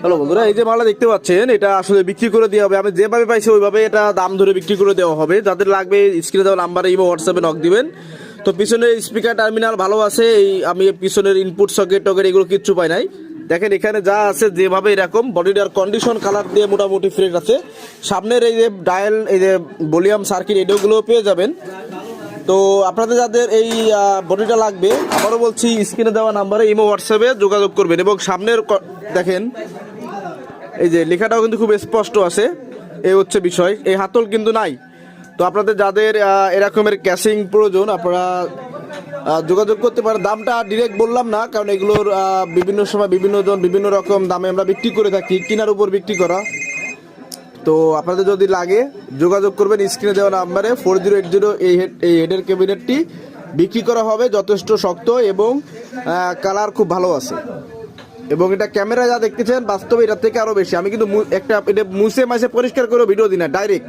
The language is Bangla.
হ্যালো বন্ধুরা, এই যে মালটা দেখতে পাচ্ছেন এটা আসলে বিক্রি করে দেওয়া হবে। আমি যেভাবে পাইছি ওইভাবে এটা দাম ধরে বিক্রি করে দেওয়া হবে। যাদের লাগবে স্ক্রিনে দেওয়া নাম্বারে ইমো হোয়াটসঅ্যাপে নক দিবেন। তো পিছনের স্পিকার টার্মিনাল ভালো আছে, এই আমি পিছনের ইনপুট সকেট টকেট এগুলো কিচ্ছু পাই নাই। দেখেন এখানে যা আছে যেভাবে এরকম বডিটার কন্ডিশন কালার দিয়ে মোটামুটি ফ্রেশ আছে। সামনের এই যে ডায়াল, এই যে ভলিউম সার্কিট এগুলো পেয়ে যাবেন। তো আপনাদের যাদের এই বডিটা লাগবে, আবারও বলছি স্ক্রিনে দেওয়া নাম্বারে ইমো হোয়াটসঅ্যাপে যোগাযোগ করবেন। এবং সামনের দেখেন এই যে লেখাটাও কিন্তু খুব স্পষ্ট আছে, এই হচ্ছে বিষয়। এই হাতল কিন্তু নাই। তো আপনাদের যাদের এরকমের ক্যাশিং প্রয়োজন আপনারা যোগাযোগ করতে পারেন। দামটা ডিরেক্ট বললাম না, কারণ এগুলোর বিভিন্ন সময় বিভিন্ন জন বিভিন্ন রকম দামে আমরা বিক্রি করে থাকি, কেনার উপর বিক্রি করা। তো আপনাদের যদি লাগে যোগাযোগ করবেন স্ক্রিনে দেওয়া নাম্বারে। 4080 এই হেডের ক্যাবিনেটটি বিক্রি করা হবে, যথেষ্ট শক্ত এবং কালার খুব ভালো আছে। এবং এটা ক্যামেরা যা দেখতেছেন বাস্তবে এটার থেকে আরও বেশি। আমি কিন্তু এটা মুছে মাছে পরিষ্কার করে ভিডিও দিই না, ডাইরেক্ট